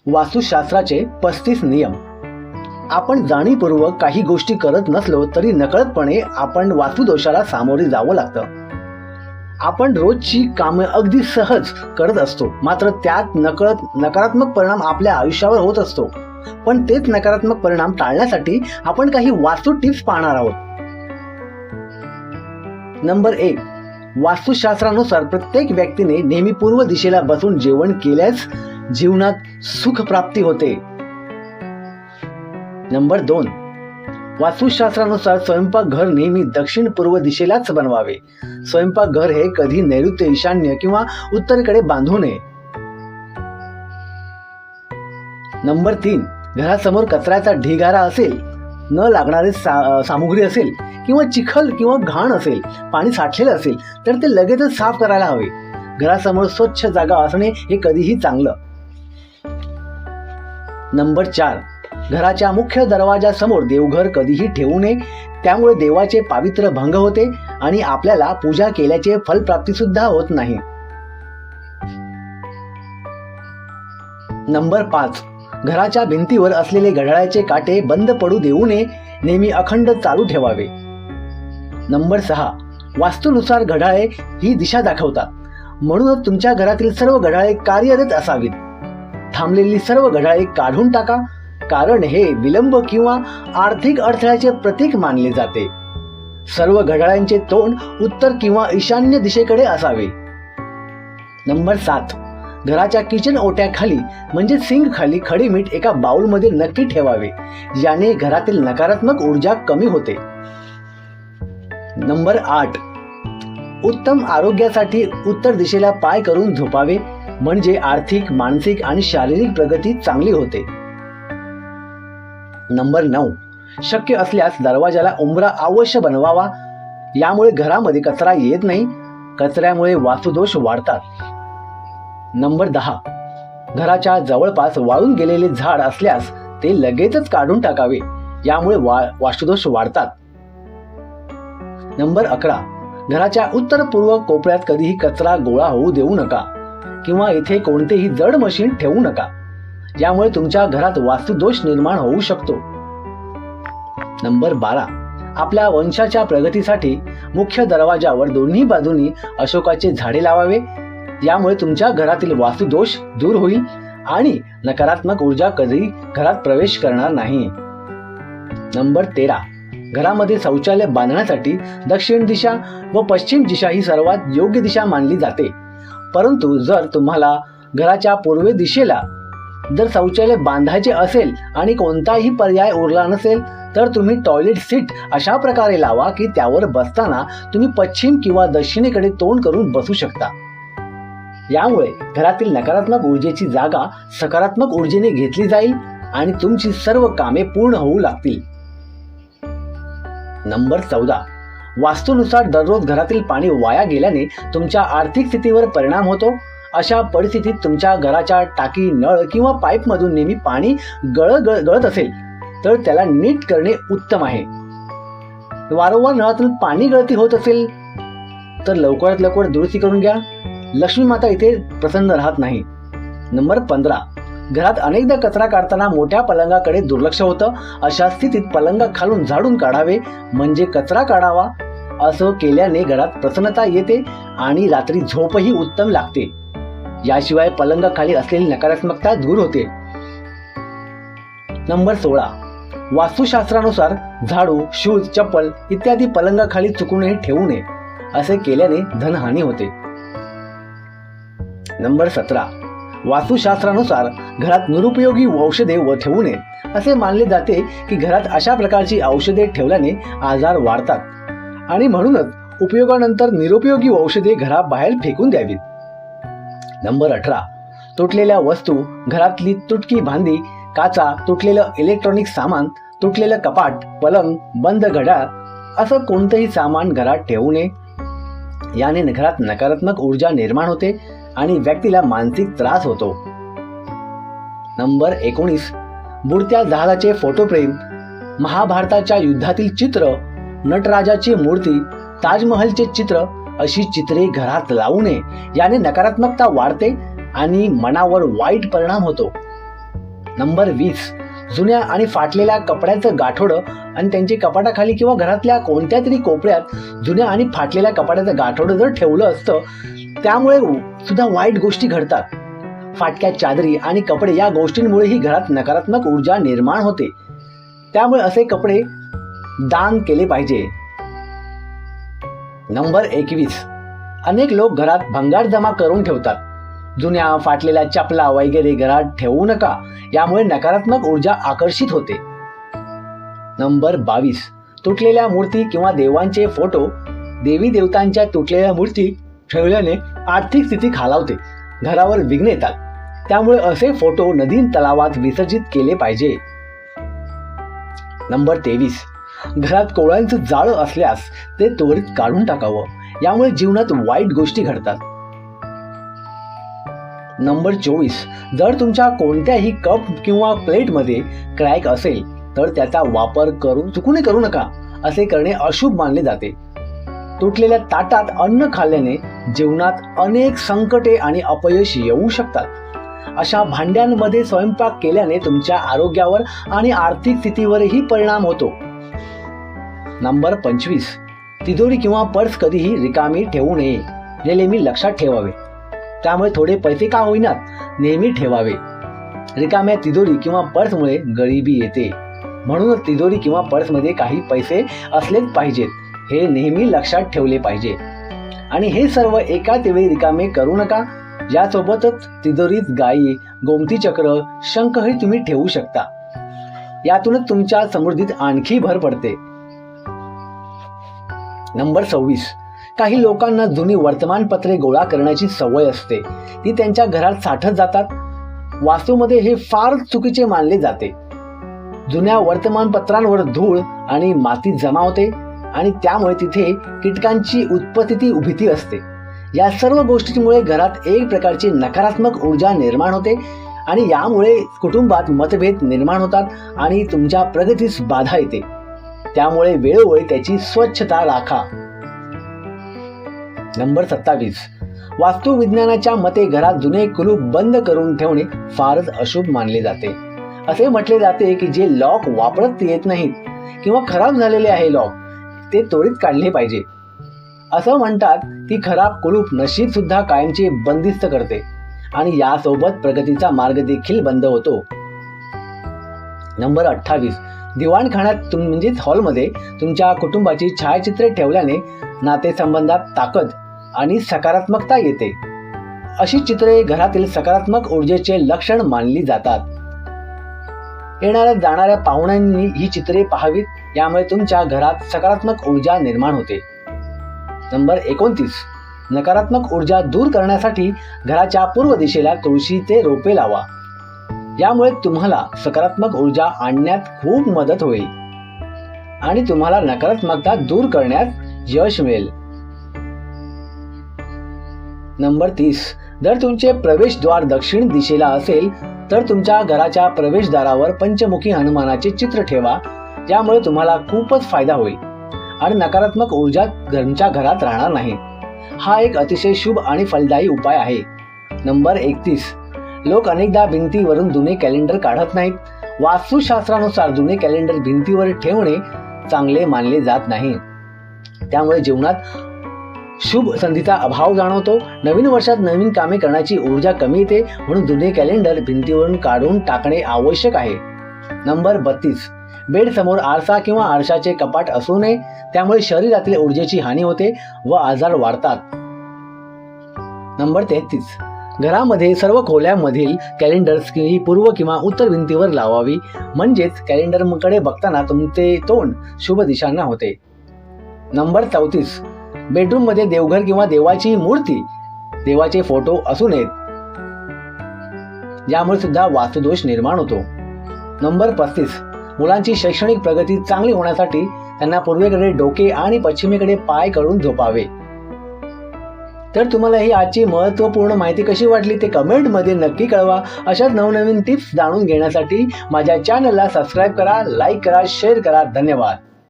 वास्तुशास्त्राचे 35 नियम. आपण जाणीवपूर्वक काही गोष्टी करत नसलो तरी नकळतपणे आपण वास्तुदोषाला सामोरे जावं लागतं. आपण रोजची कामे अगदी सहज करत असतो, मात्र त्यात नकारात्मक परिणाम आपल्या आयुष्यावर होत असतो. पण तेच नकारात्मक परिणाम टाळण्यासाठी आपण काही वास्तू टिप्स पाहणार आहोत. नंबर 1. वास्तुशास्त्रानुसार प्रत्येक व्यक्तीने नेहमी पूर्व दिशेला बसून जेवण केल्यास जीवनात सुख प्राप्ती होते. नंबर 2. वास्तुशास्त्रानुसार स्वयंपाकघर नेहमी दक्षिण पूर्व दिशेलाच बनवावे. स्वयंपाकघर हे कधी नैऋत्य, ईशान्य किंवा उत्तरेकडे बांधू नये. नंबर 3. घरासमोर कचऱ्याचा ढिगारा असेल, न लागणारी सामुग्री असेल किंवा चिखल किंवा घाण असेल, पाणी साठलेलं असेल तर ते लगेचच साफ करायला हवे. घरासमोर स्वच्छ जागा असणे हे कधीही चांगलं. नंबर 4. घराच्या मुख्य दरवाजासमोर देवघर कधीही ठेवू नये. त्यामुळे देवाचे पावित्र्य भंग होते आणि आपल्याला पूजा केल्याचे फलप्राप्ती सुद्धा होत नाही. नंबर 5. घराच्या भिंतीवर असलेले घड्याळाचे काटे बंद पडू देऊ नये, नेहमी अखंड चालू ठेवावे. नंबर 6. वास्तुनुसार घड्याळे ही दिशा दाखवतात, म्हणूनच तुमच्या घरातील सर्व घड्याळे कार्यरत असावीत. थांबलेली सर्व घड्याळे काढून टाका, कारण हे विलंब किंवा आर्थिक अडथळ्याचे प्रतीक मानले जाते. सर्व घड्याळांचे तोंड उत्तर किंवा ईशान्य दिशेकडे असावे. नंबर 7. घराच्या किचन ओट्याखाली म्हणजे सिंक खाली खडी मीठ एका बाउलमध्ये नक्की ठेवावे, याने घरातील नकारात्मक ऊर्जा कमी होते. नंबर 8. उत्तम आरोग्यासाठी उत्तर दिशेला पाय करून झोपावे, म्हणजे आर्थिक, मानसिक आणि शारीरिक प्रगती चांगली होते. नंबर 9. शक्य असल्यास दरवाजाला उंबरा अवश्य बनवावा, यामुळे घरामध्ये कचरा येत नाही. कचऱ्यामुळे वास्तुदोष वाढतात. नंबर 10. घराच्या जवळपास वाळून गेलेले झाड असल्यास ते लगेचच काढून टाकावे, यामुळे वास्तुदोष वाढतात. नंबर 11. घराच्या उत्तर पूर्व कोपऱ्यात कधीही कचरा गोळा होऊ देऊ नका किंवा येथे कोणतेही जड मशीन ठेवू नका, यामुळे तुमच्या घरात वास्तुदोष निर्माण होऊ शकतो. नंबर 12. आपल्या वंशाच्या प्रगतीसाठी मुख्य दरवाजावर दोन्ही बाजूनी अशोकाचे झाडे लावावे, यामुळे तुमच्या घरातील वास्तुदोष दूर होईल आणि नकारात्मक ऊर्जा कधी घरात प्रवेश करणार नाही. नंबर 13. घरामध्ये शौचालय बांधण्यासाठी दक्षिण दिशा व पश्चिम दिशा ही सर्वात योग्य दिशा मानली जाते. परंतु जर तुम्हाला घराच्या पूर्व दिशेला जर शौचालय बांधायचे असेल आणि कोणताही पर्याय उरला नसेल तर तुम्ही टॉयलेट सीट अशा प्रकारे लावा की त्यावर बसताना तुम्ही पश्चिम किंवा दक्षिणेकडे तोंड करून बसू शकता. यामुळे घरातील नकारात्मक ऊर्जेची जागा सकारात्मक ऊर्जेने घेतली जाईल आणि तुमची सर्व कामे पूर्ण होऊ लागतील. नंबर 14. वास्तुनुसार दररोज घरातील पाणी वाया गेल्याने तुमच्या आर्थिक स्थितीवर परिणाम होतो. अशा परिस्थितीत तुमच्या घराच्या टाकी, नळ किंवा पाईप मधून नेहमी पाणी गळत असेल तर त्याला नीट करणे उत्तम आहे. वारंवार नळातून पाणी गळती होत असेल तर लवकरात लवकर दुरुस्ती करून घ्या. लक्ष्मी माता इथे प्रसन्न राहत नाही. नंबर 15. घरात अनेकदा कचरा काढताना मोठ्या पलंगाकडे दुर्लक्ष होतं. अशा स्थितीत पलंगा खालून झाडून काढावे, म्हणजे कचरा काढावा. असं केल्याने घरात प्रसन्नता येते आणि रात्री झोपही उत्तम लागते. याशिवाय पलंगाखाली असलेली नकारात्मकता दूर होते. नंबर 16. वास्तुशास्त्रानुसार झाडू, शूज, चप्पल इत्यादी पलंगाखाली चुकूनही ठेवू नये. असे केल्याने धनहानी होते. नंबर 17. वास्तुशास्त्रानुसार घरात निरुपयोगी औषधे ठेवू नये. असे मानले जाते की घरात अशा प्रकारची औषधे ठेवल्याने आजार वाढतात आणि म्हणूनच उपयोगानंतर निरुपयोगी औषधे घराबाहेर फेकून द्यावीत. नंबर 18. तुटलेल्या वस्तू, घरातली तुटकी भांडी, काचा, तुटलेलं इलेक्ट्रॉनिक सामान, तुटलेलं कपाट, पलंग, बंद घड्याळ असं कोणतेही सामान घरात ठेवू नये. याने घरात नकारात्मक ऊर्जा निर्माण होते आणि व्यक्तीला मानसिक त्रास होतो. नंबर 19. बुडत्या जहाजाचे फोटोफ्रेम, महाभारताच्या युद्धातील चित्र, नटराजाची मूर्ती, ताजमहलचे चित्र अशी चित्रे घरात लावू नये. याने नकारात्मकता वाढते आणि मनावर वाईट परिणाम होतो. नंबर 20, जुन्या आणि फाटलेल्या कपड्यांचं गाठोडं आणि त्यांची कपाटाखाली किंवा घरातल्या कोणत्या तरी कोपऱ्यात जुन्या आणि फाटलेल्या कपाटाचं गाठोडं जर ठेवलं असतं, त्यामुळे सुद्धा वाईट गोष्टी घडतात. फाटक्या चादरी आणि कपडे या गोष्टींमुळेही घरात नकारात्मक ऊर्जा निर्माण होते. त्यामुळे असे कपडे दान केले पाहिजे. नंबर 21, अनेक लोक घरात भंगार जमा करून ठेवतात. जुन्या फाटलेल्या चपला वगैरे घरात ठेवू नका, यामुळे नकारात्मक ऊर्जा आकर्षित होते. नंबर 22, तुटलेल्या मूर्ती किंवा देवांचे फोटो. देवी देवतांच्या तुटलेल्या मूर्ती ठेवल्याने आर्थिक स्थिती खालावते, घरावर विघ्न येतात. त्यामुळे असे फोटो नदी तलावात विसर्जित केले पाहिजे. नंबर 23, घरात कोळ्यांचं जाळं असल्यास ते त्वरित काढून टाकावं, यामुळे जीवनात वाईट गोष्टी घडतात. नंबर 24, जर तुमच्या कोणत्याही कप किंवा प्लेटमध्ये क्रॅक असेल तर त्याचा वापर चुकून करू नका. असे करणे अशुभ मानले जाते. तुटलेल्या ताटात अन्न खाल्ल्याने जीवनात अनेक संकटे आणि अपयश येऊ शकतात. अशा भांड्यांमध्ये स्वयंपाक केल्याने तुमच्या आरोग्यावर आणि आर्थिक स्थितीवरही परिणाम होतो. नंबर 25, तिजोरी किंवा पर्स कधीही रिकामी ठेवू नये. हे नेहमी लक्षात ठेवावे. त्यामुळे थोडे पैसे का होईनात नेहमी ठेवावे. रिकाम्या तिजोरी किंवा पर्समुळे गरिबी येते. म्हणूनच तिजोरी किंवा पर्समध्ये काही पैसे असलेच पाहिजेत, हे नेहमी लक्षात ठेवले पाहिजे. आणि हे सर्व एकाच वेळी रिकामे करू नका. यासोबतच तिजोरीत गायी, गोमती चक्र, शंखही तुम्ही ठेवू शकता. यातूनच तुमच्या समृद्धीत आणखी भर पडते. नंबर 26, काही लोकांना जुनी वर्तमानपत्रे गोळा करण्याची सवय असते. ती त्यांच्या घरात साठत जातात. वास्तूमध्ये हे फार चुकीचे मानले जाते. जुन्या वर्तमानपत्रांवर धूळ आणि माती जमा होते आणि त्यामुळे तिथे कीटकांची भीती असते. या सर्व गोष्टींमुळे घरात एक प्रकारची नकारात्मक ऊर्जा निर्माण होते आणि यामुळे कुटुंबात मतभेद निर्माण होतात आणि तुमच्या प्रगतीस बाधा येते. त्यामुळे वेळोवेळी त्याची स्वच्छता राखा. नंबर 27, वास्तुविज्ञानाच्या मते घरात जुने कुलूप बंद करून ठेवणे फारच अशुभ मानले जाते. असे म्हटले जाते की जे लॉक वापरत येत नाहीत किंवा खराब झालेले आहे लॉक, ते त्वरित काढले पाहिजे. असं म्हणतात की खराब कुलूप नशीब सुद्धा कायमचे बंदिस्त करते आणि यासोबत प्रगतीचा मार्ग देखील बंद होतो. नंबर 28, दिवाणखान्यात म्हणजेच हॉलमध्ये तुमच्या कुटुंबाची छायाचित्रे ठेवल्याने नातेसंबंधात ताकद आणि सकारात्मकता येते. अशी चित्रे घरातील सकारात्मक ऊर्जेचे लक्षण मानली जातात. येणाऱ्या जाणाऱ्या पाहुण्यांनी ही चित्रे पाहावीत. यामुळे तुमच्या घरात सकारात्मक ऊर्जा निर्माण होते. नंबर 29, नकारात्मक ऊर्जा दूर करण्यासाठी घराच्या पूर्व दिशेला तुळशीचे रोपे लावा. यामुळे तुम्हाला सकारात्मक ऊर्जा आणण्यात खूप मदत होईल आणि तुम्हाला नकारात्मकता दूर करण्यात यश मिळेल. नंबर 30, जर तुमचे प्रवेशद्वार दक्षिण दिशेला असेल तर तुमच्या घराच्या प्रवेशद्वारावर पंचमुखी हनुमानाचे चित्र ठेवा. यामुळे तुम्हाला खूपच फायदा होईल आणि नकारात्मक ऊर्जा तुमच्या घरात राहणार नाही. हा एक अतिशय शुभ आणि फलदायी उपाय आहे. नंबर 31, लोक अनेकदा भिंतीवरून जुने कॅलेंडर काढत नाहीत. वास्तुशास्त्रानुसार जुने कॅलेंडर भिंतीवर ठेवणे चांगले मानले जात नाही. त्यामुळे जीवनात शुभ संधीचा अभाव जाणवतो. नवीन वर्षात नवीन कामे करण्याची ऊर्जा कमी येते. म्हणून जुने कॅलेंडर भिंतीवरून काढून टाकणे आवश्यक आहे. नंबर 32, बेड समोर आरसा किंवा आरशाचे कपाट असू नये. त्यामुळे शरीरातील ऊर्जेची हानी होते व आजार वाढतात. नंबर 33, घरामध्ये सर्व खोल्यांमधील कॅलेंडर्स ही पूर्व किंवा उत्तर भिंतीवर लावावी. म्हणजेच कॅलेंडरकडे बघताना तुमचे तोंड शुभ दिशांना होते. नंबर 34, बेडरूम मध्ये देवघर किंवा देवाची मूर्ती, देवाचे फोटो असू नयेत. यामुळे सुद्धा वास्तुदोष निर्माण होतो. नंबर 35, मुलांची शैक्षणिक प्रगती चांगली होण्यासाठी त्यांना पूर्वेकडे डोके आणि पश्चिमेकडे पाय करून झोपावे. तर तुम्हाला ही आजची महत्त्वपूर्ण माहिती कशी वाटली ते कमेंटमध्ये नक्की कळवा. अशाच नवनवीन टिप्स जाणून घेण्यासाठी माझ्या चॅनलला सबस्क्राईब करा, लाईक करा, शेअर करा. धन्यवाद.